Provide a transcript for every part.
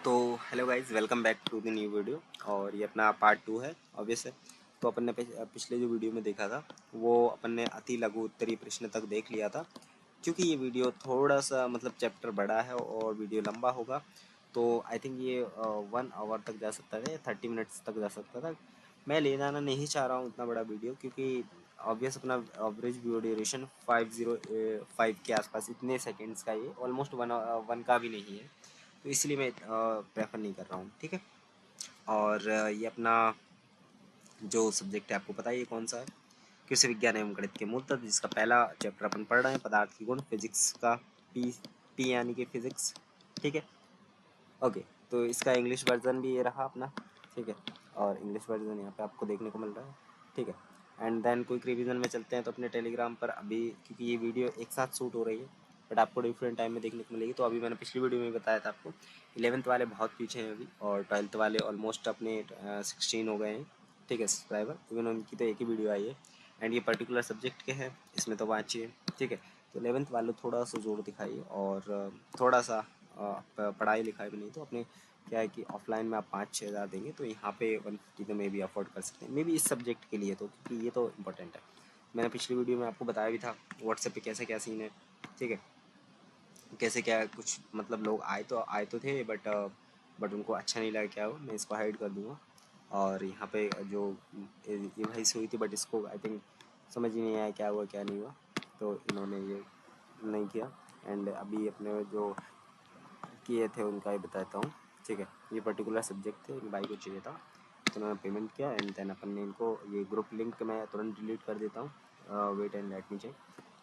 तो hello guys, welcome back to the new video. और ये अपना पार्ट 2 है ऑब्वियस है। तो अपन ने पिछले जो वीडियो में देखा था वो अपन ने अति लघु उत्तरीय प्रश्न तक देख लिया था। क्योंकि ये वीडियो थोड़ा सा मतलब चैप्टर बड़ा है और वीडियो लंबा होगा, तो आई थिंक ये 1 आवर तक जा सकता था या 30 मिनट्स तक जा सकता था। मैं ले जाना नहीं चाह रहा हूँ उतना बड़ा वीडियो, क्योंकि ऑब्वियस अपना एवरेज वीडियो ड्यूरेशन 505 के आसपास इतने सेकेंड्स का, ये ऑलमोस्ट वन का भी नहीं है। तो इसलिए मैं प्रेफर नहीं कर रहा हूँ, ठीक है। और ये अपना जो सब्जेक्ट है आपको पता है ये कौन सा है? कृषि विज्ञान एवं गणित के मूल तत्व, जिसका पहला चैप्टर अपन पढ़ रहे हैं पदार्थ की गुण, फिजिक्स का पी पी यानी कि फिजिक्स, ठीक है। ओके, तो इसका इंग्लिश वर्जन भी ये रहा अपना, ठीक है। और इंग्लिश वर्जन यहाँ पे आपको देखने को मिल रहा है, ठीक है। एंड देन क्विक रिवीजन में चलते हैं तो अपने टेलीग्राम पर अभी, क्योंकि ये वीडियो एक साथ शूट हो रही है बट आपको डिफरेंट टाइम में देखने को मिलेगी। तो अभी मैंने पिछली वीडियो में बताया था आपको 11th वाले बहुत पीछे हैं अभी, और 12th वाले ऑलमोस्ट अपने 16 हो गए हैं, ठीक है, सब्सक्राइबर। इवन उनकी तो एक ही वीडियो आई है। एंड ये पर्टिकुलर सब्जेक्ट के हैं, इसमें तो वांचिए, ठीक है। तो 11th वालों थोड़ा सा जोर दिखाइए, और थोड़ा सा पढ़ाई लिखाई में नहीं तो अपने क्या है कि ऑफलाइन में आप 5-6 हज़ार देंगे तो यहाँ पे 150 तो मे भी अफोर्ड कर सकते हैं, मे बी इस सब्जेक्ट के लिए, तो क्योंकि ये तो इम्पोर्टेंट है। मैंने पिछली वीडियो में आपको बताया भी था व्हाट्सएप पे कैसे क्या सीन है, ठीक है। कैसे क्या कुछ मतलब लोग आए तो थे, बट उनको अच्छा नहीं लगा, क्या हो मैं इसको हाइड कर दूँगा। और यहाँ पे जो ये भाई से हुई थी, बट इसको आई थिंक समझ ही नहीं आया क्या हुआ क्या नहीं हुआ, तो इन्होंने ये नहीं किया। एंड अभी अपने जो किए थे उनका ही बताता हूँ, ठीक है। ये पर्टिकुलर सब्जेक्ट थे, इन भाई को चाहिए था तो उन्होंने पेमेंट किया। एंड देन अपन ने इनको ये ग्रुप लिंक मैं तुरंत डिलीट कर देता हूँ, wait and let me check,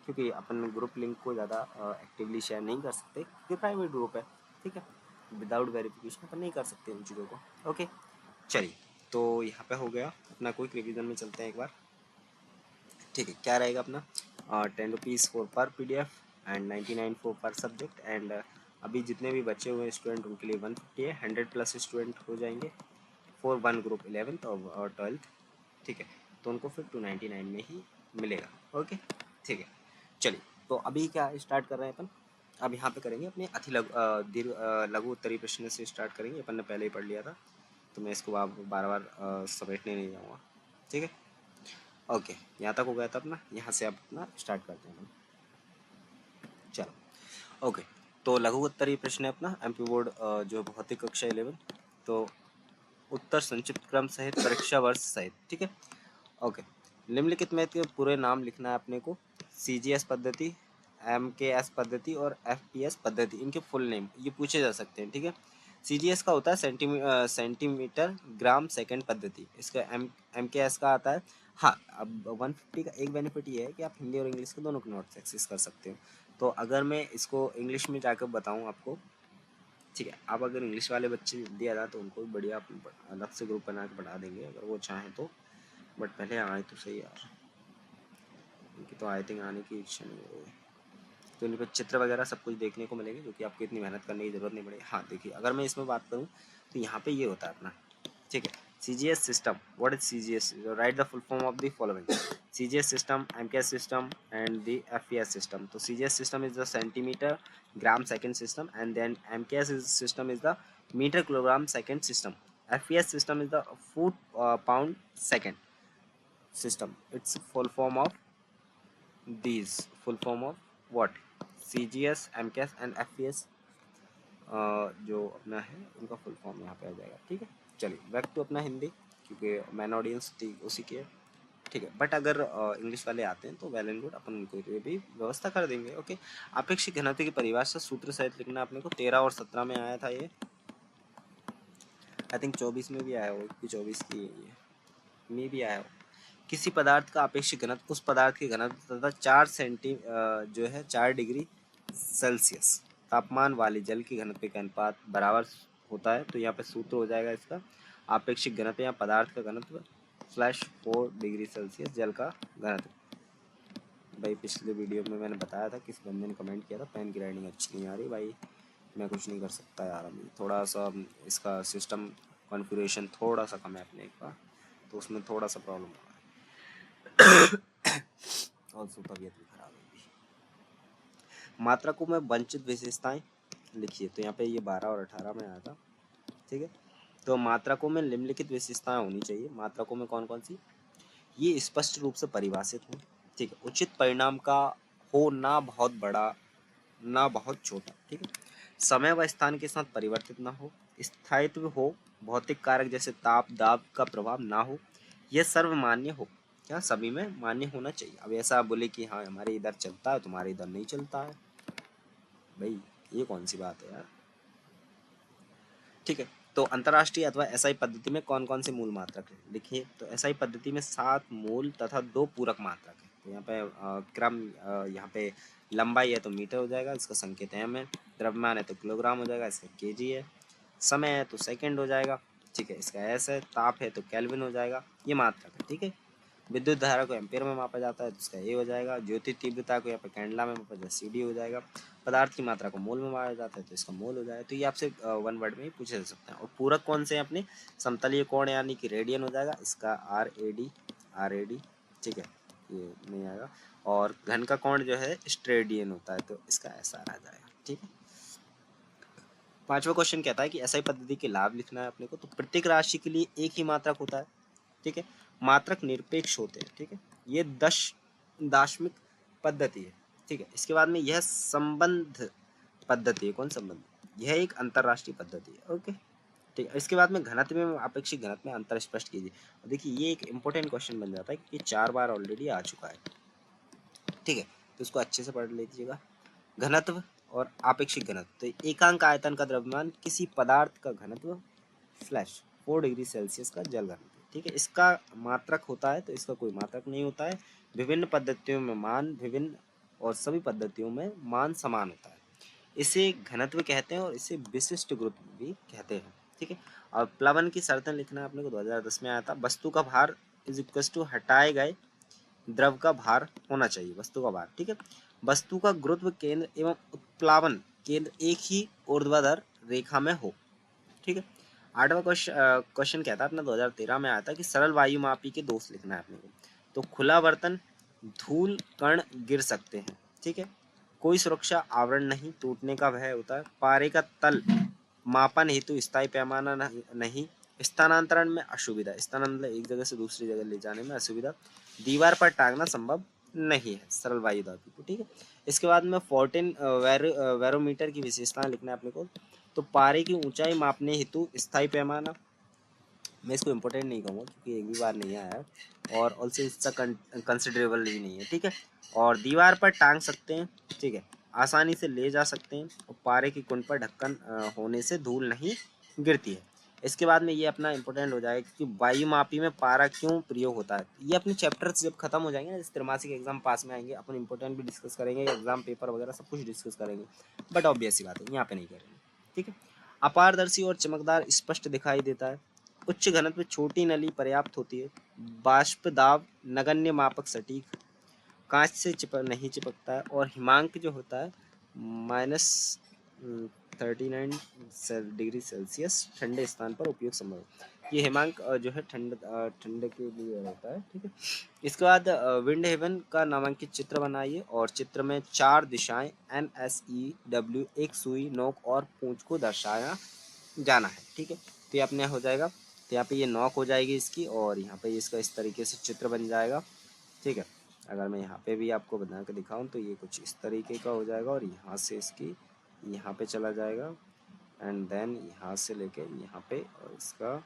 क्योंकि अपन ग्रुप लिंक को ज़्यादा एक्टिवली शेयर नहीं कर सकते क्योंकि प्राइवेट ग्रुप है, ठीक है। विदाउट वेरिफिकेशन अपन नहीं कर सकते उन चीज़ों को। ओके, चलिए, तो यहाँ पे हो गया अपना। क्विक रिवीजन में चलते हैं एक बार, ठीक है। क्या रहेगा अपना? 10 रुपीज़ फॉर पर PDF एंड 99 फॉर पर सब्जेक्ट। एंड अभी जितने भी बचे हुए स्टूडेंट उनके लिए 150 है, 100+ स्टूडेंट हो जाएंगे फॉर वन ग्रुप 11th और 12th, ठीक है। तो उनको फिर 299 में ही मिलेगा। ओके, ठीक है। चलिए, तो अभी क्या स्टार्ट कर रहे हैं अपन? अब यहाँ पे करेंगे अपने लघु उत्तरीय प्रश्न से स्टार्ट करेंगे। अपन ने पहले ही पढ़ लिया था तो मैं इसको बार बार समेटने नहीं जाऊँगा, ठीक है। ओके, यहाँ तक हो गया था अपना। यहाँ से आप अपना स्टार्ट करते हैं। चलो, ओके। तो लघु उत्तरीय प्रश्न है अपना MP बोर्ड जो भौतिक कक्षा 11, तो उत्तर संक्षिप्त क्रम सहित परीक्षा वर्ष सहित, ठीक है। ओके, निम्नलिखित में के पूरे नाम लिखना है अपने को। CGS पद्धति, MKS पद्धति और FPS पद्धति, इनके फुल नेम ये पूछे जा सकते हैं, ठीक है। CGS का होता है सेंटीमीटर ग्राम सेकंड पद्धति। इसका MKS का आता है। हाँ, अब 150 का एक बेनिफिट ये है कि आप हिंदी और इंग्लिश के दोनों के नोट्स एक्सेस कर सकते हो। तो अगर मैं इसको इंग्लिश में जाकर बताऊँ आपको, ठीक है, आप अगर इंग्लिश वाले बच्चे दिया था तो उनको भी बढ़िया अलग से ग्रुप बना के पढ़ा देंगे अगर वो चाहें तो। बट पहले आए तो सही यार, उनकी तो आई थिंक आने की इच्छा नहीं हो रही है। तो इन पर चित्र वगैरह सब कुछ देखने को मिलेंगे, जो कि आपको इतनी मेहनत करने की ज़रूरत नहीं पड़ेगी। हाँ देखिए, अगर मैं इसमें बात करूँ तो यहाँ पे ये होता है अपना, ठीक है। CGS system, what is CGS? Write the full form of the following: CGS system, MKS system and the FPS system. तो CGS system is the centimetre gram second system, and then MKS system is the metre kilogram second system, FPS system is the foot pound second system. It's full form of these. Full form of what? CGS, MKS and FPS जो अपना है उनका full form यहाँ पे आ जाएगा, ठीक है। चलिए, बैक टू अपना हिंदी, क्योंकि मैन ऑडियंस उसी की है, ठीक है। बट अगर इंग्लिश वाले आते हैं तो वेल एंड गुड, अपन उनको ये भी व्यवस्था कर देंगे। ओके, अपेक्षित घनत्व की परिभाषा सूत्र सहित लिखना अपने को। 13 और 17 में आया था ये, आई थिंक 24 में भी आया हो कि 24 की ये में भी आया हो। किसी पदार्थ का अपेक्षित घनत्व उस पदार्थ के घनत्व तथा 4 डिग्री सेल्सियस तापमान वाले जल की घनत्व के अनुपात बराबर होता है। तो यहाँ पे सूत्र हो जाएगा इसका आपेक्षिक घनत्व या पदार्थ का घनत्व स्लैश 4 डिग्री सेल्सियस जल का घनत्व। भाई पिछले वीडियो में मैंने बताया था, किस बंदे ने कमेंट किया था पेन की राइटिंग अच्छी नहीं आ रही। भाई मैं कुछ नहीं कर सकता यार, अभी थोड़ा सा इसका सिस्टम कॉन्फ़िगरेशन थोड़ा सा कम है अपने का, तो उसमें थोड़ा सा प्रॉब्लम हो रहा है। और तबीयत भी खराब है। मात्रकों में वंचित विशेषताएं लिखिए। तो यहाँ पे ये 12 और 18 में आया था, ठीक है। तो मात्रकों में निम्नलिखित विशेषताएं होनी चाहिए। मात्रकों में कौन कौन सी? ये स्पष्ट रूप से परिभाषित हो, ठीक है। उचित परिणाम का हो, ना बहुत बड़ा ना बहुत छोटा, ठीक है। समय व स्थान के साथ परिवर्तित ना हो, स्थायित्व हो, भौतिक कारक जैसे ताप दाब का प्रभाव ना हो, यह सर्वमान्य हो। क्या? सभी में मान्य होना चाहिए। अब ऐसा आप बोले कि हाँ हमारे इधर चलता है तुम्हारे इधर नहीं चलता है, भाई ये कौन सी बात है यार, ठीक है। तो अंतर्राष्ट्रीय अथवा एसआई पद्धति में कौन कौन से मूल मात्रक है? देखिए, तो एसआई पद्धति में 7 मूल तथा 2 पूरक मात्रक है। तो यहाँ पे क्रम, यहाँ पे लंबाई है तो मीटर हो जाएगा, इसका संकेत एम है। द्रव्यमान है तो किलोग्राम हो जाएगा, इसका केजी है। समय है तो सेकंड हो जाएगा, ठीक है, इसका एस है। ताप है तो केल्विन हो जाएगा, ये मात्रक है, ठीक है। विद्युत धारा को एम्पियर में मापा जाता है तो इसका ए हो जाएगा। ज्योति तीव्रता को यहाँ पे कैंडला में मापा जाता है, सीडी हो जाएगा। पदार्थ की मात्रा को मोल में मापा जाता है तो इसका मोल हो जाएगा। तो ये आपसे 1 वर्ड में ही पूछे जा सकते हैं। और पूरक कौन से हैं अपने? समतलीय कोण यानी कि रेडियन हो जाएगा, इसका आर ए डी, ठीक है, ये नहीं आएगा। और घन का कोण जो है स्ट्रेडियन होता है तो इसका एस आर आ जाएगा, ठीक है। 5वां क्वेश्चन कहता है कि एसआई पद्धति के लाभ लिखना है अपने को। तो प्रत्येक राशि के लिए एक ही मात्रक होता है, ठीक है। मात्रक निरपेक्ष होते हैं, ठीक है। ये दार्शनिक पद्धति है, ठीक है। इसके बाद में यह संबंध पद्धति है। कौन संबंध? यह एक अंतरराष्ट्रीय पद्धति है, ओके, ठीक है। इसके बाद में घनत्व में अपेक्षित घनत्व में अंतर स्पष्ट कीजिए। देखिए ये एक इंपॉर्टेंट क्वेश्चन बन जाता है कि 4 बार ऑलरेडी आ चुका है, ठीक है। तो इसको अच्छे से पढ़ लीजिएगा। घनत्व और आपेक्षिक घनत्व। तो एकांक आयतन का द्रव्यमान किसी पदार्थ का घनत्व फ्लैश 4 डिग्री सेल्सियस का जल घनत्व, ठीक है। इसका मात्रक होता है तो इसका कोई मात्रक नहीं होता है। विभिन्न पद्धतियों में मान विभिन्न और सभी पद्धतियों में मान समान होता है। इसे घनत्व कहते हैं और इसे विशिष्ट गुरुत्व भी कहते हैं, ठीक है। और प्लवन की शर्तें लिखना है अपने को, 2010 में आया था। वस्तु का भार इज इक्वल टू हटाए गए द्रव का भार होना चाहिए, वस्तु का भार, ठीक है। वस्तु का गुरुत्व केंद्र एवं उत्प्लावन केंद्र एक ही ऊर्ध्वाधर रेखा में हो, ठीक है। 8वां क्वेश्चन कहता है अपना 2013 में आया था कि सरल वायुमापी के दोष लिखना है अपने को। तो खुला बर्तन, धूल कण गिर सकते हैं, ठीक है। कोई सुरक्षा आवरण नहीं, टूटने का भय होता है। पारे का तल मापन हेतु स्थायी पैमाना नहीं। स्थानांतरण में असुविधा, स्थानांतरण एक जगह से दूसरी जगह ले जाने में असुविधा। दीवार पर टांगना संभव नहीं है सरल वायुदापी को, ठीक है। इसके बाद में 14 वैरोमीटर की विशेषताएं लिखना है अपने को। तो पारे की ऊंचाई मापने हेतु स्थायी पैमाना, मैं इसको इम्पोर्टेंट नहीं कहूँगा क्योंकि एक भी बार नहीं आया है, और ऑल्सो इसका कंसिडरेबल भी नहीं है, ठीक है। और दीवार पर टांग सकते हैं, ठीक है, आसानी से ले जा सकते हैं, और पारे की कुंड पर ढक्कन होने से धूल नहीं गिरती है। इसके बाद में ये अपना इंपॉर्टेंट हो जाएगा कि वायुमापी में पारा क्यों प्रयोग होता है। ये अपने चैप्टर्स जब खत्म हो जाएंगे ना, जैसे त्रैमासिक एग्जाम पास में आएंगे, अपन इंपॉर्टेंट भी डिस्कस करेंगे, एग्जाम पेपर वगैरह सब कुछ डिस्कस करेंगे, बट ऑब्वियस सी बात है यहाँ पे नहीं करेंगे, ठीक है। अपारदर्शी और चमकदार स्पष्ट दिखाई देता है। उच्च घनत्व छोटी नली पर्याप्त होती है। बाष्प दाब नगण्य मापक सटीक, कांच से नहीं चिपकता है। और हिमांक जो होता है -39 डिग्री सेल्सियस ठंडे स्थान पर उपयोग संभव है। ये हिमांक जो है ठंडे के लिए होता है, ठीक है। इसके बाद विंड हेवन का नामांकित चित्र बनाइए, और चित्र में 4 दिशाएं NSEW, एक सुई, नोक और पूंछ को दर्शाया जाना है, ठीक है। तो ये अपने हो जाएगा। तो यहाँ पे ये नॉक हो जाएगी इसकी, और यहाँ पे इसका इस तरीके से चित्र बन जाएगा, ठीक है। अगर मैं यहाँ पे भी आपको बना के दिखाऊं तो ये कुछ इस तरीके का हो जाएगा, और यहाँ से इसकी यहाँ पे चला जाएगा, एंड देन यहाँ से लेके यहाँ पे, और इसका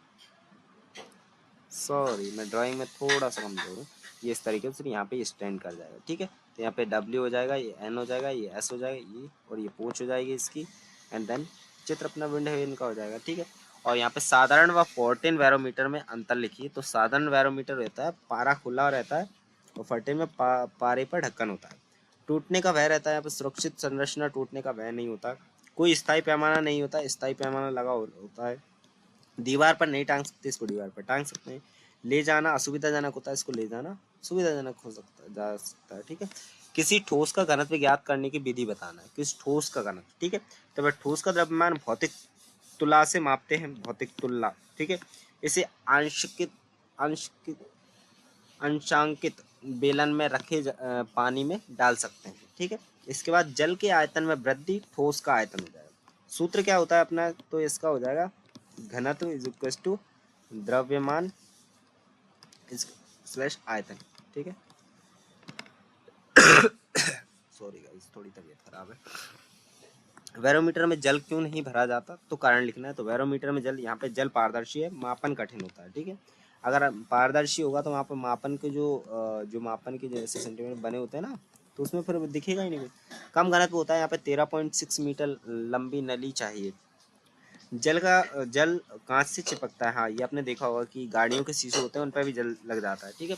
सॉरी मैं ड्राइंग में थोड़ा सा कमजोर हूँ, ये इस तरीके से यहाँ पे स्टैंड कर जाएगा, ठीक है। तो यहाँ पे W हो जाएगा, ये N हो जाएगा, ये S हो जाएगा, ये और ये पूंछ हो जाएगी इसकी, एंड देन चित्र अपना विंड हेवन का हो जाएगा, ठीक है। और यहाँ पे साधारण व 14 बैरोमीटर में अंतर लिखिए। तो साधारण बैरोमीटर रहता है पारा खुला रहता है, और 14 में पारे पर ढक्कन होता है। टूटने का भय रहता है, यहाँ पे सुरक्षित संरचना टूटने का भय नहीं होता। कोई स्थायी पैमाना नहीं होता, स्थायी पैमाना लगा होता है। दीवार पर नहीं टांग सकते, इसको दीवार पर टांग सकते हैं। ले जाना असुविधाजनक होता है, इसको ले जाना सुविधाजनक हो सकता है, जा सकता है, ठीक है। किसी ठोस का घनत्व ज्ञात करने की विधि बताना है, किस ठोस का घनत्व, ठीक है। तो वह ठोस का द्रव्यमान भौतिक तुला से मापते हैं, भौतिक तुला, ठीक है। इसे अंशांकित बेलन में रखे पानी में डाल सकते हैं, ठीक है। इसके बाद जल के आयतन में वृद्धि ठोस का आयतन हो जाएगा। सूत्र क्या होता है अपना, तो इसका हो जाएगा घनत्व इज इक्वल टू द्रव्यमान स्लैश आयतन। ठीक है, सॉरी गाइस, थोड़ी तबीयत खराब है। बैरोमीटर में जल क्यों नहीं भरा जाता, तो कारण लिखना है। तो बैरोमीटर में जल, यहाँ पे जल पारदर्शी है, मापन कठिन होता है। ठीक है, अगर पारदर्शी होगा तो वहाँ पर मापन के जो मापन के जैसे सेंटीमीटर बने होते हैं ना, तो उसमें फिर दिखेगा ही नहीं कुछ। कम घनत्व होता है, यहाँ पे 13.6 मीटर लंबी नली चाहिए। जल कांच से चिपकता है। हाँ, ये आपने देखा होगा कि गाड़ियों के शीशे होते हैं उन पर भी जल लग जाता है। ठीक है,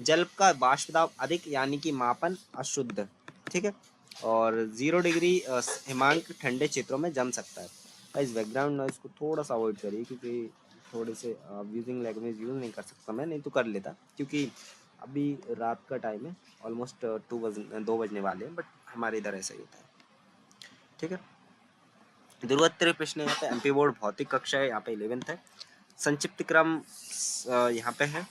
जल का वाष्प दाब अधिक यानी कि मापन अशुद्ध। ठीक है, और 0 डिग्री हिमांक ठंडे क्षेत्रों में जम सकता है। इस बैकग्राउंड नॉइज को थोड़ा सा अवॉइड करिए, क्योंकि थोड़े से यूजिंग लैंग्वेज यूज़ नहीं कर सकता मैं, नहीं तो कर लेता, क्योंकि अभी रात का टाइम है, ऑलमोस्ट 2 बजने वाले हैं, बट हमारे इधर ऐसा ही होता है। ठीक है, ध्रुवोत्तरी प्रश्न यहाँ पे एमपी बोर्ड भौतिक कक्षा है, यहाँ पे 11th है। संक्षिप्त क्रम यहाँ पे है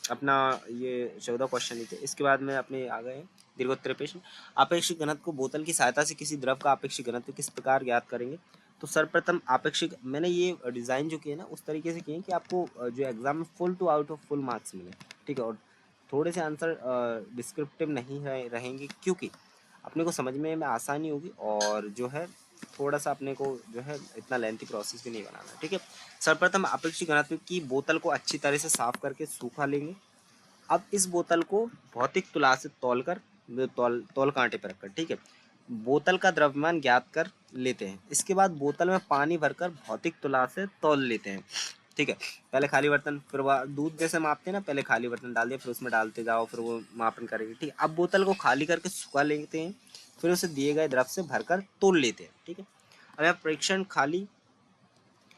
अपना, ये 14 क्वेश्चन ही थे। इसके बाद में अपने आ गए दीर्घोत्तरीय प्रश्न। आपेक्षिक घनत्व को बोतल की सहायता से किसी द्रव का आपेक्षिक घनत्व किस प्रकार ज्ञात करेंगे। तो सर्वप्रथम आपेक्षिक, मैंने ये डिज़ाइन जो किए ना उस तरीके से किए कि आपको जो एग्जाम में full to out of full marks मिले। ठीक है, और थोड़े से आंसर डिस्क्रिप्टिव नहीं रहेंगे, क्योंकि अपने को समझने में आसानी होगी, और जो है थोड़ा सा अपने को जो है इतना लेंथी प्रोसेस भी नहीं बनाना। ठीक है, सर्वप्रथम अपेक्षित घनत्व की बोतल को अच्छी तरह से साफ करके सूखा लेंगे। अब इस बोतल को भौतिक तुला से तौलकर तौल कांटे पर रखकर, ठीक है, बोतल का द्रव्यमान ज्ञात कर लेते हैं। इसके बाद बोतल में पानी भरकर भौतिक तुला से तौल लेते हैं। ठीक है, पहले खाली बर्तन, फिर वह दूध जैसे मापते हैं ना, पहले खाली बर्तन डाल दिया, फिर उसमें डालते जाओ, फिर वो मापन करेंगे। ठीक है, अब बोतल को खाली करके सुखा लेते हैं, फिर उसे दिए गए द्रव से भरकर तोल लेते हैं। ठीक है, अब यहाँ परीक्षण खाली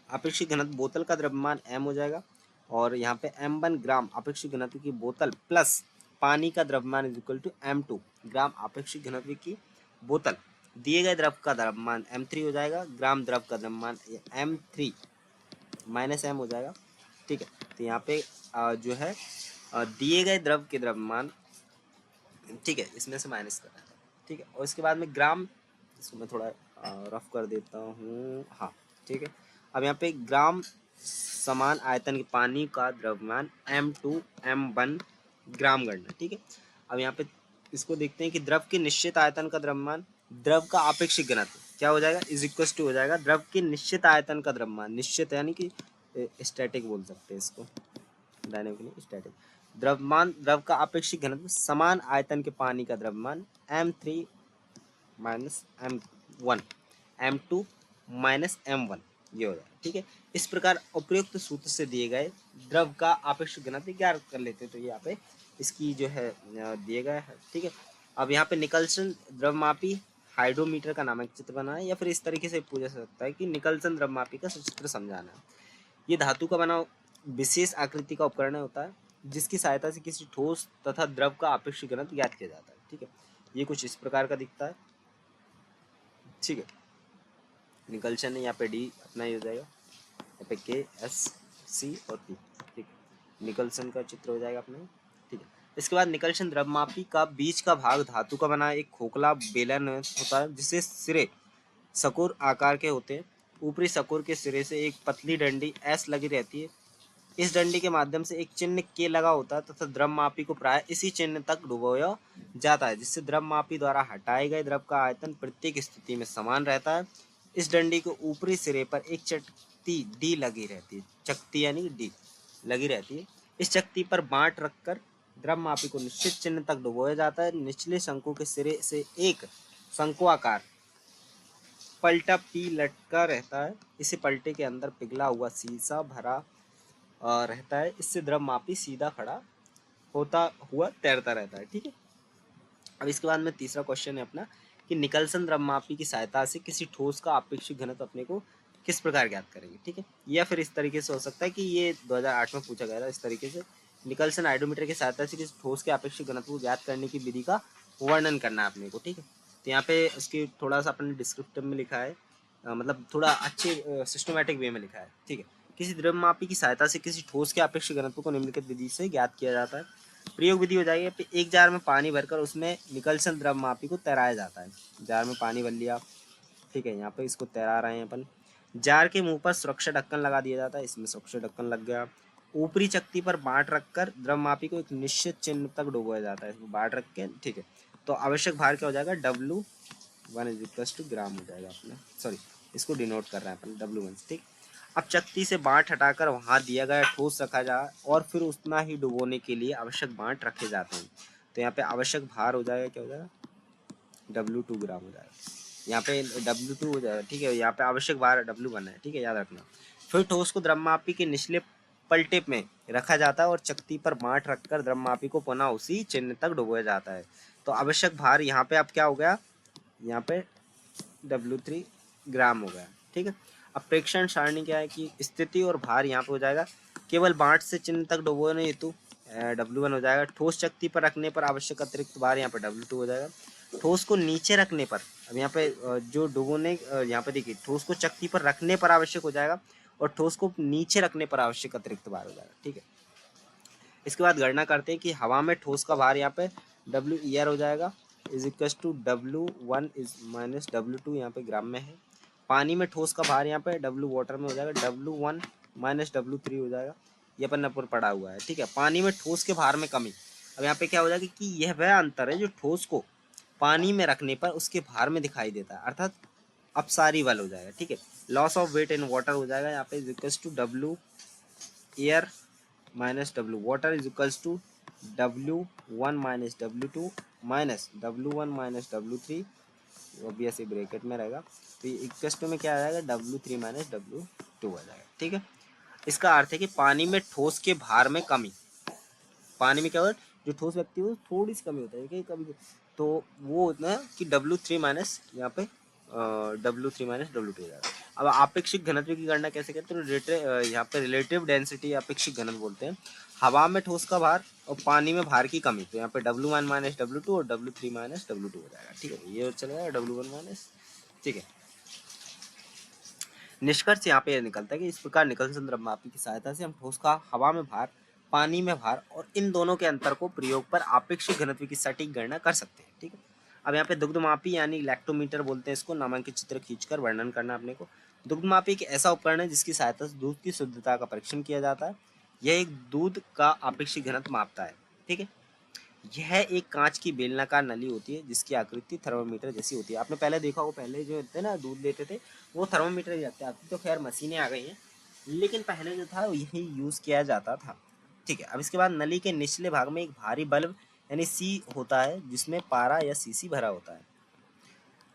अपेक्षित घनत्व बोतल का द्रव्यमान m हो जाएगा, और यहाँ पे m1 ग्राम अपेक्षित घनत्व की बोतल प्लस पानी का द्रव्यमान इज इक्वल टू m2 ग्राम अपेक्षित घनत्व की बोतल, दिए गए द्रव का द्रव्यमान m3 हो जाएगा, ग्राम द्रव का द्रव्यमान m3 माइनस m हो जाएगा। ठीक है, तो यहाँ पे जो है दिए गए द्रव के द्रव्यमान, ठीक है, इसमें से माइनस करना है। ठीक है, और इसके बाद में ग्राम, इसको मैं थोड़ा रफ कर देता हूँ। हाँ, ठीक है, अब यहाँ पे ग्राम समान आयतन के पानी का द्रव्यमान m2 m1 ग्राम गणना। ठीक है, अब यहाँ पे इसको देखते हैं कि द्रव के निश्चित आयतन का द्रव्यमान, द्रव का आपेक्षिक घनत्व क्या हो जाएगा, इज इक्वल टू हो जाएगा द्रव के निश्चित आयतन का द्रव्यमान, निश्चित यानी कि स्टैटिक बोल सकते हैं इसको, डायनेमिक नहीं, स्टैटिक। द्रव्यमान, द्रव का आपेक्षिक घनत्व समान आयतन के पानी का द्रव्यमान m3 minus m1 m2 minus m1, ये हो जाएगा। ठीक है, इस प्रकार उपयुक्त सूत्र से दिए गए द्रव का आपेक्षिक घनत्व ज्ञात कर लेते हैं। तो ये यहाँ पे इसकी जो है दिए गए है। ठीक है, अब यहाँ पे निकलसन द्रव्यमापी हाइड्रोमीटर का नामक चित्र बनाना है, या फिर इस तरीके से पूछा जा सकता है कि निकलसन द्रव्यमापी का चित्र समझाना है। ये धातु का बना विशेष आकृति का उपकरण होता है, जिसकी सहायता से किसी ठोस तथा द्रव का आपेक्षिक घनत्व ज्ञात किया जाता है। ठीक है, ये कुछ इस प्रकार का दिखता है। ठीक है, निकलसन है यहाँ पे डी अपना ही हो जाएगा, यहाँ पे के एस सी और पी। ठीक है, निकलसन का चित्र हो जाएगा अपना। ठीक है, इसके बाद निकलसन द्रव्यमापी का बीच का भाग धातु का बना एक खोखला बेलन होता है, जिससे सिरे सकोर आकार के होते हैं। ऊपरी सकोर के सिरे से एक पतली डंडी एस लगी रहती है। इस डंडी के माध्यम से एक चिन्ह के लगा होता है तथा द्रव्यमापी को प्राय इसी चिन्ह तक डुबोया जाता है, जिससे द्रव्यमापी द्वारा हटाए गए द्रव का आयतन प्रत्येक स्थिति में समान रहता है। इस डंडी के ऊपरी सिरे पर एक चकती डी लगी रहती है, चकती यानी डी लगी रहती है। इस चकती पर बांट रखकर द्रव्यमापी को निश्चित चिन्ह तक डुबोया जाता है। निचले शंकु के सिरे से एक शंकुआकार पलटा पी लटका रहता है। इसे पलटे के अंदर पिघला हुआ शीशा भरा रहता है। इससे द्रव्यमापी सीधा खड़ा होता हुआ तैरता रहता है। ठीक है, अब इसके बाद में तीसरा क्वेश्चन है अपना कि निकलसन द्रव्यमापी की सहायता से किसी ठोस का आपेक्षिक घनत्व अपने को किस प्रकार ज्ञात करेंगे। ठीक है, या फिर इस तरीके से हो सकता है कि ये 2008 में पूछा गया था, इस तरीके से निकलसन हाइड्रोमीटर की सहायता से किसी ठोस के आपेक्षिक घनत्व को ज्ञात करने की विधि का वर्णन करना है अपने को। ठीक है, तो यहाँ पे उसकी थोड़ा सा अपने डिस्क्रिप्टिव में लिखा है, मतलब थोड़ा अच्छे सिस्टमेटिक वे में लिखा है। ठीक है, किसी द्रव्यमापी की सहायता से किसी ठोस के आपेक्षिक घनत्व को निम्नलिखित विधि से ज्ञात किया जाता है। प्रयोग विधि हो जाएगी, एक जार में पानी भरकर उसमें निकलसन द्रव्यमापी को तैराया जाता है। जार में पानी भर लिया, ठीक है, यहाँ पे इसको तैरा रहे हैं अपन। जार के मुंह पर सुरक्षा ढक्कन लगा दिया जाता है, इसमें सुरक्षा ढक्कन लग गया। ऊपरी चकती पर बांट रखकर द्रव्यमापी को एक निश्चित चिन्ह तक डुबोया जाता है, इसको बांट रख के, ठीक है। तो आवश्यक भार क्या हो जाएगा, W1 इज इक्वल टू ग्राम हो जाएगा अपने, सॉरी इसको डिनोट कर रहे हैं अपन W1, ठीक। अब चकती से बांट हटाकर वहां दिया गया ठोस रखा जाए और फिर उतना ही डुबोने के लिए आवश्यक बांट रखे जाते हैं। तो यहाँ पे आवश्यक भार हो जाएगा, क्या हो जाएगा, W2 ग्राम हो जाएगा। यहाँ पे W2 हो जाएगा, ठीक है। यहाँ पे आवश्यक भार W1 है, ठीक है, याद रखना। फिर ठोस को द्रव्यमापी के निचले पलटे में रखा जाता है और चकती पर बांट रखकर द्रव्यमापी को पुनः उसी चिन्ह तक डुबोया जाता है। तो आवश्यक भार यहाँ पे अब क्या हो गया, यहाँ पे W3 ग्राम हो गया, ठीक है। अब प्रेक्षण सारणी क्या है कि स्थिति और भार यहाँ पे हो जाएगा, केवल बांट से चिन्ह तक डुबोने हेतु W1 हो जाएगा। ठोस चकती पर रखने पर आवश्यक अतिरिक्त भार यहाँ पे W2 हो जाएगा। ठोस को नीचे रखने पर, अब यहाँ पे जो डुबोने, यहाँ पे देखिए ठोस को चकती पर रखने पर आवश्यक हो जाएगा और ठोस को नीचे रखने पर आवश्यक अतिरिक्त भार हो जाएगा, ठीक है। इसके बाद गणना करते हैं कि हवा में ठोस का भार यहाँ पे WER हो जाएगा is equal to W1 is minus W2, यहाँ पे ग्राम में है। पानी में ठोस का भार यहाँ पे W वाटर में हो जाएगा W1 माइनस W3 हो जाएगा, ये अपन ने पढ़ा हुआ है, ठीक है। पानी में ठोस के भार में कमी, अब यहाँ पे क्या हो जाएगा कि यह वह अंतर है जो ठोस को पानी में रखने पर उसके भार में दिखाई देता है, अर्थात अपसारी बल हो जाएगा, ठीक है। Loss of weight in water हो जाएगा यहाँ पे is equal to W air minus W water is equals to W1 minus W2 minus W1 minus W3, obviously bracket में रहेगा। तो ये इक्वल्स टू में क्या आ जाएगा, W3 माइनस W2 आ जाएगा, ठीक है। इसका अर्थ है कि पानी में ठोस के भार में कमी, पानी में क्या होता है, जो ठोस व्यक्ति है थोड़ी सी कमी होता है कि कभी, तो वो होता है कि W3 माइनस यहाँ पे W3 माइनस W2 हो जाएगा। अब आपेक्षिक घनत्व की गणना कैसे करते हैं, तो यहाँ पे रिलेटिव डेंसिटी आपेक्षिक घनत्व बोलते हैं। हवा में ठोस का भार और पानी में भार की कमी, तो यहाँ पे W1 माइनस W2 और W3 माइनस W2 हो जाएगा, ठीक है। ये चलेगा W1 माइनस, ठीक है। निष्कर्ष यहाँ पे यह निकलता है कि इस प्रकार निकलसन द्रव्यमापी की सहायता से हम ठोस का हवा में भार, पानी में भार और इन दोनों के अंतर को प्रयोग पर आपेक्षिक घनत्व की सटीक गणना कर सकते हैं, ठीक है। अब यहाँ पे दुग्धमापी यानी लैक्टोमीटर बोलते हैं इसको, नामांकित चित्र खींचकर वर्णन करना अपने को। दुग्धमापी एक ऐसा उपकरण है जिसकी सहायता से दूध की शुद्धता का परीक्षण किया जाता है। यह एक दूध का आपेक्षिक घनत्व मापता है, ठीक है। यह एक कांच की बेलनाकार नली होती है जिसकी आकृति थर्मोमीटर जैसी होती है। आपने पहले देखा होगा, पहले जो होते ना दूध लेते थे वो थर्मोमीटर ही जाते, अब तो खैर मशीनें आ गई हैं, लेकिन पहले जो था यही यूज किया जाता था, ठीक है। अब इसके बाद नली के निचले भाग में एक भारी बल्ब यानी सी होता है जिसमें पारा या सीसी भरा होता है।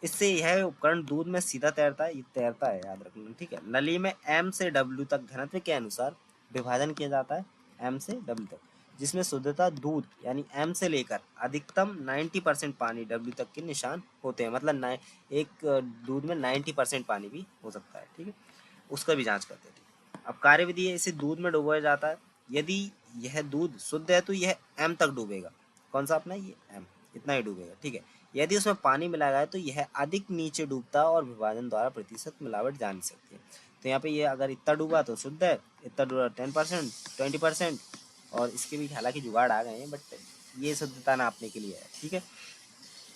इससे यह उपकरण दूध में सीधा तैरता है, ये तैरता है याद रखना, ठीक है। नली में M से W तक घनत्व के अनुसार विभाजन किया जाता है, M से W तक, जिसमें शुद्धता दूध यानी M से लेकर अधिकतम 90% पानी W तक के निशान होते हैं, मतलब एक दूध में 90% पानी भी हो सकता है, ठीक है। उसका भी जांच करते थे। अब कार्यविधि है, इसे दूध में डुबोया जाता है। यदि यह दूध शुद्ध है तो यह M तक डूबेगा, कौन सा अपना ये M, इतना ही डूबेगा, ठीक है। यदि उसमें पानी मिलाया गया तो यह अधिक नीचे डूबता है और विभाजन द्वारा प्रतिशत मिलावट जान सकती है। तो यहाँ पे ये अगर इतना डूबा तो शुद्ध है, इतना डूबा 10%, 20%, और इसके भी हालांकि जुगाड़ आ गए हैं, बट ये शुद्धता नापने के लिए है, ठीक है।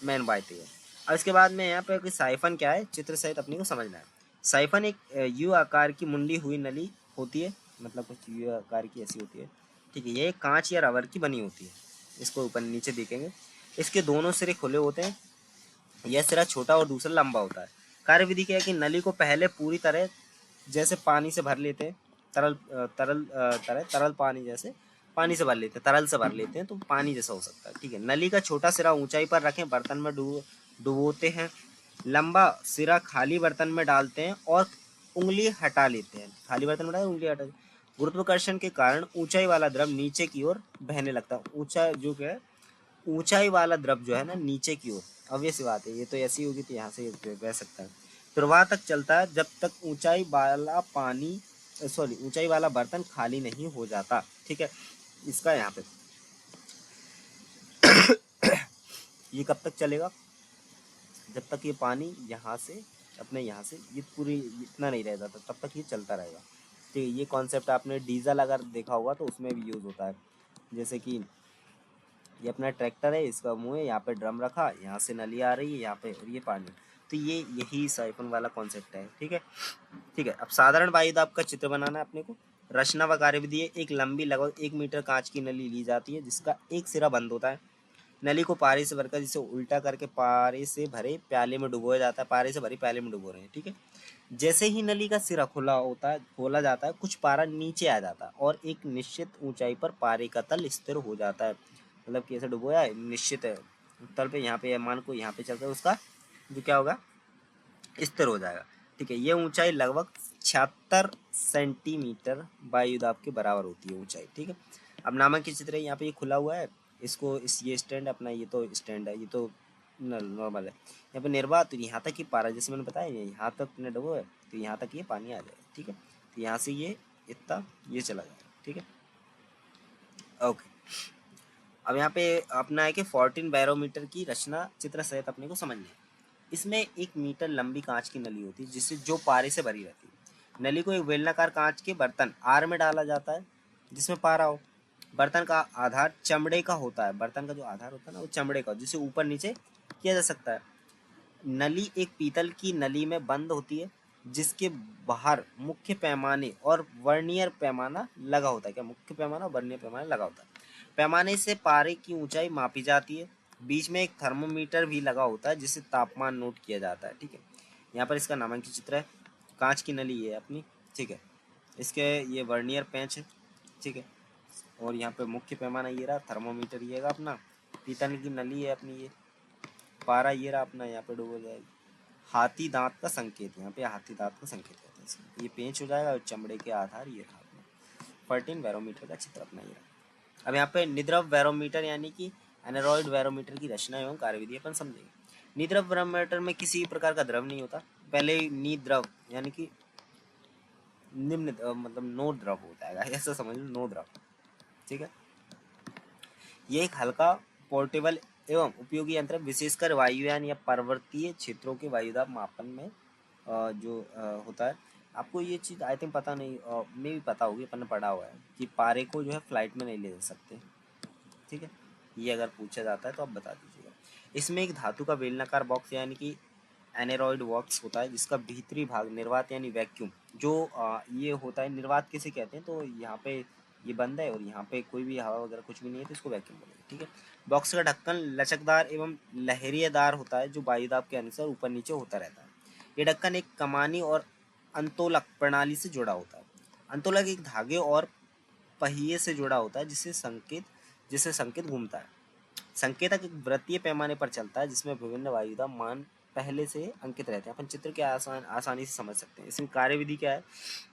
मेन बात ये है। अब इसके बाद में यहाँ पे साइफन क्या है, चित्र सहित अपने को समझना है। साइफन एक यू आकार की मुंडी हुई नली होती है, मतलब कुछ यू आकार की ऐसी होती है, ठीक है। ये कांच या रबर की बनी होती है, इसको ऊपर नीचे देखेंगे। इसके दोनों सिरे खुले होते हैं, यह सिरा छोटा और दूसरा लंबा होता है। कार्यविधि क्या है कि नली को पहले पूरी तरह जैसे पानी से भर लेते हैं, तरल पानी जैसे पानी से भर लेते हैं, तरल से भर लेते हैं तो पानी जैसा हो सकता है, ठीक है। नली का छोटा सिरा ऊंचाई पर रखें, बर्तन में डुबोते हैं, लंबा सिरा खाली बर्तन में डालते हैं और उंगली हटा लेते हैं, खाली बर्तन में डाल उंगली हटा। गुरुत्वाकर्षण के कारण ऊंचाई वाला द्रव नीचे की ओर बहने लगता है, ऊंचा जो क्या है, ऊंचाई वाला द्रव जो है ना नीचे की ओर, ऑब्वियस बात है, ये तो ऐसी होगी तो यहाँ से बह सकता है। प्रवाह तक चलता है जब तक ऊंचाई वाला बर्तन खाली नहीं हो जाता, ठीक है। इसका यहाँ पे ये कब तक चलेगा, जब तक ये पानी यहाँ से अपने यहाँ से ये पूरी इतना नहीं रह जाता तब तक ये चलता रहेगा, ठीक है। ये कॉन्सेप्ट आपने डीजल अगर देखा होगा तो उसमें भी यूज होता है। जैसे कि ये अपना ट्रैक्टर है, इसका मुंह है, यहाँ पे ड्रम रखा, यहाँ से नली आ रही है यहाँ पे, और ये पानी, तो ये यही साइफन वाला कॉन्सेप्ट है। ठीक है, ठीक है। अब साधारण वायु दाब का चित्र बनाना है अपने को। रचना व कार्यविधि है, एक लंबी लगभग 1 मीटर कांच की नली ली जाती है जिसका एक सिरा बंद होता है। नली को पारे से भरकर जिसे उल्टा करके पारे से भरे प्याले में डुबोया जाता है। पारे से भरे प्याले में डुबो रहे हैं। ठीक है, जैसे ही नली का सिरा खोला जाता है, कुछ पारा नीचे आ जाता है और एक निश्चित ऊंचाई पर पारे का तल स्थिर हो जाता है। मतलब कि ऐसे डुबोया है, निश्चित है तल पे, यहाँ पे मान को यहाँ पे चलकर उसका जो क्या होगा, स्थिर हो जाएगा। ठीक है, ये ऊंचाई लगभग 76 सेंटीमीटर वायुदाब के बराबर होती है ऊंचाई। ठीक है, अब नामक की चित्र है, यहाँ पे ये खुला हुआ है, इसको ये स्टैंड अपना, ये तो स्टैंड है, ये तो नॉर्मल है। यहाँ पे निर्वात, तो यहाँ तक ही पारा, जैसे मैंने बताया यहाँ तक अपने डबो है, तो यहाँ तक ये पानी आ जाएगा। ठीक है, तो यहाँ से ये इतना ये चला जाएगा। ठीक है, ओके। अब यहाँ पे अपना है कि 14 बैरोमीटर की रचना चित्र सहित अपने को समझनी है। इसमें 1 मीटर लंबी कांच की नली होती है जिससे जो पारे से भरी रहती है। नली को एक बेलनाकार कांच के बर्तन आर में डाला जाता है जिसमें पारा हो। बर्तन का आधार चमड़े का होता है। बर्तन का जो आधार होता है ना, वो चमड़े का, जिसे ऊपर नीचे किया जा सकता है। नली एक पीतल की नली में बंद होती है जिसके बाहर मुख्य पैमाने और वर्नियर पैमाना लगा होता है। क्या मुख्य पैमाना और वर्नियर पैमाना लगा होता है। पैमाने से पारे की ऊंचाई मापी जाती है। बीच में एक थर्मोमीटर भी लगा होता है जिससे तापमान नोट किया जाता है। ठीक है, यहाँ पर इसका नामांकित चित्र है। कांच की नली है अपनी। ठीक है, इसके ये वर्नियर पेंच है। ठीक है, और यहाँ पे मुख्य पैमाना ये रहा, थर्मोमीटर ये रहा अपना, पीतल की नली है अपनी, ये पारा ये रहा अपना, यहाँ पे डूबो जाएगी। हाथी दांत का संकेत, यहाँ पे हाथी दांत का संकेत कहते हैं इसको। ये पेंच हो जाएगा और चमड़े के आधार ये रहा अपना 14 बैरोमीटर का चित्र अपना ये रहा। अब यहाँ पे निद्रव बैरोमीटर यानी कि एनेरॉइड बैरोमीटर की रचना एवं कार्यविधि अपन समझेंगे। निद्रव बैरोमीटर में किसी प्रकार का द्रव नहीं होता। पहले निद्रव यानी कि निम्न मतलब नो द्रव होता है, ऐसा समझ लो, नो द्रव। ठीक है, ये एक हल्का पोर्टेबल एवं उपयोगी यंत्र विशेषकर वायुयान या पर्वतीय क्षेत्रों के वायुदाब मापन में जो होता है। आपको ये चीज़ आई थिंक पता नहीं, मैं भी पता होगी, अपन ने पढ़ा हुआ है कि पारे को जो है फ्लाइट में नहीं ले जा सकते। ठीक है, ये अगर पूछा जाता है तो आप बता दीजिएगा। इसमें एक धातु का बेलनाकार बॉक्स यानी कि एनेरॉइड बॉक्स होता है जिसका भीतरी भाग निर्वात यानी वैक्यूम जो ये होता है। निर्वात किसे कहते हैं, तो यहाँ पे ये बंद है और यहाँ पे कोई भी हवा वगैरह कुछ भी नहीं है तो इसको वैक्यूम बोलेंगे। ठीक है, बॉक्स का ढक्कन लचकदार एवं लहरियादार होता है जो वायुदाब के अनुसार ऊपर नीचे होता रहता है। ये ढक्कन एक कमानी और अंतोलक प्रणाली से जुड़ा होता है। अंतोलक एक धागे और पहिए से जुड़ा होता है जिससे संकेत घूमता है। संकेतक एक वृत्तीय पैमाने पर चलता है जिसमें विभिन्न वायुदाब मान पहले से अंकित रहते हैं। अपन चित्र के आसानी से समझ सकते हैं। इसमें कार्यविधि क्या है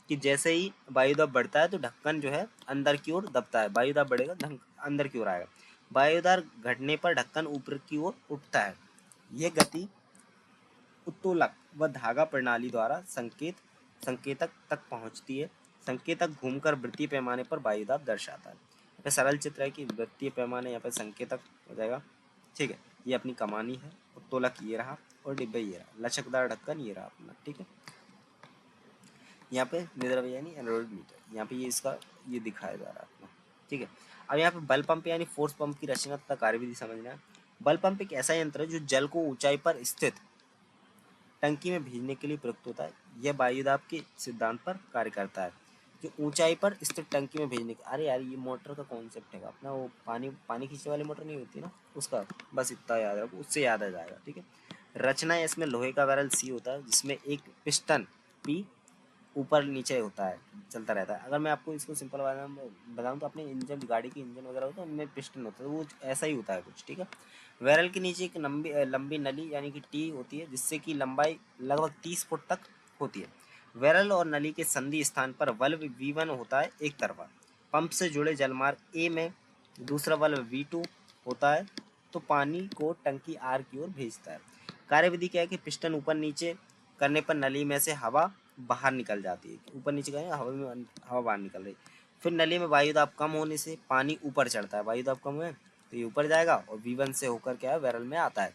कि जैसे ही वायुदाब बढ़ता है तो ढक्कन जो है अंदर की ओर दबता है। वायुदाब बढ़ेगा, अंदर की ओर आएगा। वायुदाब घटने पर ढक्कन ऊपर की ओर उठता है। यह गति उत्तोलक व धागा प्रणाली द्वारा संकेतक तक पहुंचती है। संकेतक घूमकर वृत्तीय पैमाने पर वायुदाब दर्शाता है। यहाँ पे सरल चित्र है कि वृत्तीय पैमाने यहाँ पे संकेतक हो जाएगा। ठीक है, ये अपनी कमानी है, उत्तोलक ये रहा और डिब्बे ये रहा, लचकदार ढक्कन ये रहा अपना। ठीक है, यहाँ पे निद्रव यानी एनरोल्ड मीटर, यहाँ पे ये इसका ये दिखाया जा रहा है अपना। ठीक है, अब यहाँ पे बल पंप यानी फोर्स पंप की रचना तथा कार्यविधि समझना है। बल पंप एक ऐसा यंत्र है जो जल को ऊंचाई पर स्थित टंकी में भेजने के लिए प्रयुक्त होता है। यह वायुदाब के सिद्धांत पर कार्य करता है। जो ऊंचाई पर स्थित टंकी में भेजने का, अरे यार ये मोटर का कॉन्सेप्ट है अपना, वो पानी खींचने वाली मोटर नहीं होती ना, उसका बस इतना याद रखो, उससे याद आ जाएगा। ठीक है, रचना इसमें लोहे का बैरल सी होता है जिसमें एक पिस्टन पी ऊपर नीचे होता है, चलता रहता है। अगर मैं आपको इसको सिंपल बताऊँ तो अपने इंजन, गाड़ी की इंजन वगैरह होता है उनमें पिस्टन होता है, वो ऐसा ही होता है कुछ। ठीक है, बैरल के नीचे एक लंबी नली यानी कि टी होती है जिससे कि लंबाई लगभग 30 फुट तक होती है। बैरल और नली के संधि स्थान पर वल्व V1 होता है एक तरफा। पंप से जुड़े जलमार्ग ए में दूसरा वल्व V2 होता है तो पानी को टंकी आर की ओर भेजता है। कार्यविधि क्या है कि पिस्टन ऊपर नीचे करने पर नली में से हवा बाहर निकल जाती है। ऊपर नीचे करें हवा बाहर निकल रही। फिर नली में वायुदाब कम होने से पानी ऊपर चढ़ता है। वायुदाब कम है तो ये ऊपर जाएगा और V1 से होकर क्या है बैरल में आता है।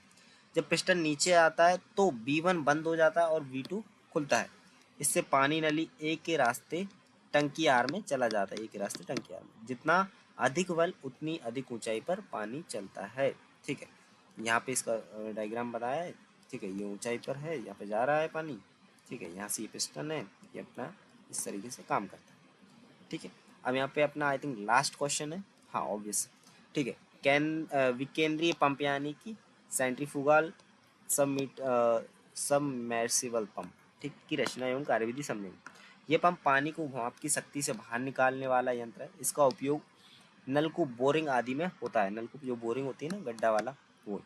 जब पिस्टन नीचे आता है तो V1 बंद हो जाता है और V2 खुलता है। इससे पानी नली ए के रास्ते टंकी आर में चला जाता है। ए के रास्ते टंकी आर में जितना अधिक बल उतनी अधिक ऊंचाई पर पानी चलता है। ठीक है, यहाँ पे इसका डायग्राम बताया है। ठीक है, ये ऊंचाई पर है, यहाँ पे जा रहा है पानी। ठीक है, यहाँ से ये पिस्टन है, ये अपना इस तरीके से काम करता है। ठीक है, अब यहाँ पे अपना आई थिंक लास्ट क्वेश्चन है। हाँ ऑब्वियस। ठीक है, कैन विकेंद्रीय पंप यानी कि सेंट्रीफ्यूगल सबमर्सिबल पंप, ठीक, की रचना एवं कार्यविधि समझेंगे। ये पंप पानी को भाप की शक्ति से बाहर निकालने वाला यंत्र है। इसका उपयोग नलकूप, बोरिंग आदि में होता है। नलकूप जो बोरिंग होती है ना, गड्ढा वाला, वो।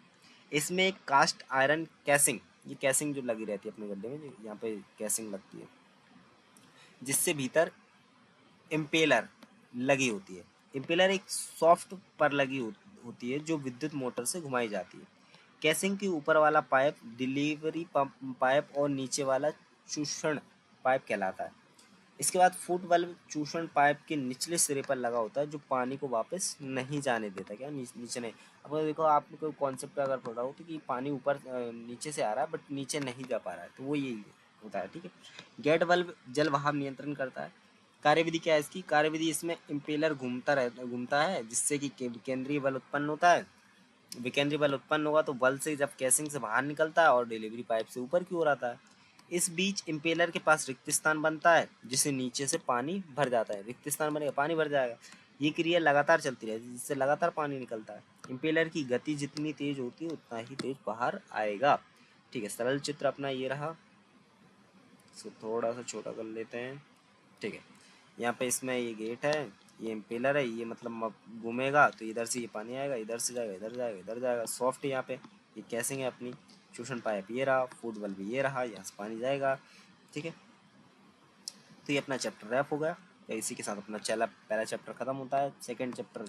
इसमें एक कास्ट आयरन कैसिंग, ये कैसिंग जो लगी रहती है अपने गड्ढे में, जो यहाँ पे कैसिंग लगती है, जिससे भीतर इम्पेलर लगी होती है। इम्पेलर एक सॉफ्ट पर लगी होती है जो विद्युत मोटर से घुमाई जाती है। कैसिंग के ऊपर वाला पाइप डिलीवरी पाइप और नीचे वाला चूषण पाइप कहलाता है। इसके बाद फुट वाल्व चूषण पाइप के निचले सिरे पर लगा होता है, जो पानी को वापस नहीं जाने देता। क्या नीचे नहीं, अब देखो आपको कॉन्सेप्ट अगर पढ़ा हो तो कि पानी ऊपर नीचे से आ रहा है बट नीचे नहीं जा पा रहा है, तो वो यही होता है। ठीक है, गेट वाल्व जल बहाव नियंत्रण करता है। कार्यविधि क्या है इसकी? कार्यविधि, इसमें इम्पेलर घूमता है, जिससे कि केंद्रीय बल उत्पन्न होता है। विकेंद्रीय बल उत्पन्न होगा तो बल से जब कैसिंग से बाहर निकलता है और डिलीवरी पाइप से ऊपर की ओर आता है। इस बीच इम्पेलर के पास रिक्त स्थान बनता है, जिसे नीचे से पानी भर जाता है। रिक्त स्थान बनेगा, पानी भर जाएगा। ये क्रिया लगातार चलती रहती है, जिससे लगातार पानी निकलता है। इम्पेलर की गति जितनी तेज होती है उतना ही तेज बाहर आएगा। ठीक है, सरल चित्र अपना ये रहा। इसको थोड़ा सा छोटा कर लेते हैं। ठीक है, यहाँ पे इसमें ये गेट है, ये इम्पेलर है, ये मतलब घूमेगा तो इधर से ये पानी आएगा, इधर से जाएगा, इधर जाएगा, इधर जाएगा। सॉफ्ट है यहाँ पे, ये कैसिंग है अपनी। शोषण पाइप ये रहा, फूड बल्ब ये रहा, यहाँ से पानी जाएगा। ठीक है, तो ये अपना चैप्टर रैप हो गया। तो इसी के साथ अपना पहला चैप्टर खत्म होता है। Second chapter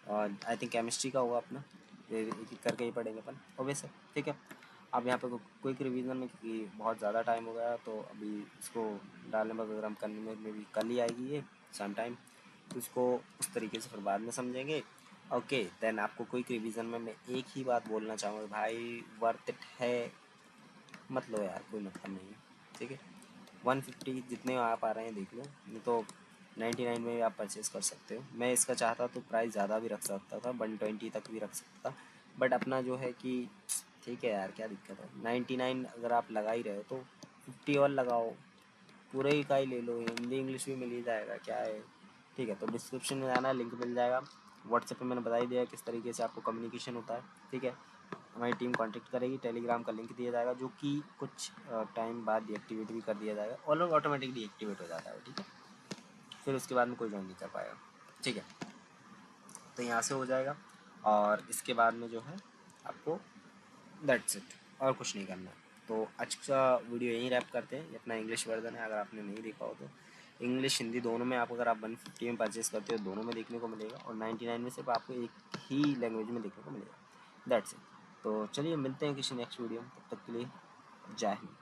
I think chemistry का होगा अपना, एक एक करके ही पढ़ेंगे अपन ऑब्वियस है। ठीक है, अब यहाँ पे क्विक रिवीजन में, क्योंकि बहुत ज़्यादा टाइम हो गया तो अभी इसको डालने में अगर हम करने में भी कल ही आएगी ये सम टाइम, तो इसको उस तरीके से फिर बाद में समझेंगे। ओके देन आपको क्विक रिवीजन में मैं एक ही बात बोलना चाहूँगा, भाई वर्थ इट है, मत लो यार, कोई मतलब नहीं है। ठीक है, 150 जितने आप आ रहे हैं देख लो, नहीं तो 99 में भी आप परचेज कर सकते हो। मैं इसका चाहता तो प्राइस ज़्यादा भी रख सकता था, 120 तक भी रख सकता था, बट अपना जो है कि ठीक है यार, क्या दिक्कत है। 99 अगर आप लगा ही रहे हो तो 50 और लगाओ, पूरे ही का ही ले लो, हिंदी इंग्लिश भी मिल ही जाएगा, क्या है। ठीक है, तो डिस्क्रिप्शन में जाना, लिंक मिल जाएगा। व्हाट्सएप पे मैंने बता ही दिया किस तरीके से आपको कम्युनिकेशन होता है। ठीक है, हमारी टीम कांटेक्ट करेगी, टेलीग्राम का लिंक दिया जाएगा, जो कि कुछ टाइम बाद डीएक्टिवेट भी कर दिया जाएगा, और ऑटोमेटिक डीएक्टिवेट हो जाता है। ठीक है, फिर उसके बाद में कोई ज्वाइन नहीं कर पाएगा। ठीक है, तो यहाँ से हो जाएगा, और इसके बाद में जो है आपको दैट्स इट, और कुछ नहीं करना। तो आज का वीडियो यहीं रैप करते हैं। ये अपना इंग्लिश वर्जन है, अगर आपने नहीं देखा हो तो इंग्लिश हिंदी दोनों में आप, अगर आप 150 में परचेस करते हो दोनों में देखने को मिलेगा, और 99 में सिर्फ आपको एक ही लैंग्वेज में देखने को मिलेगा। That's it. तो चलिए मिलते हैं किसी नेक्स्ट वीडियो में, तब तक के लिए जय हिंद।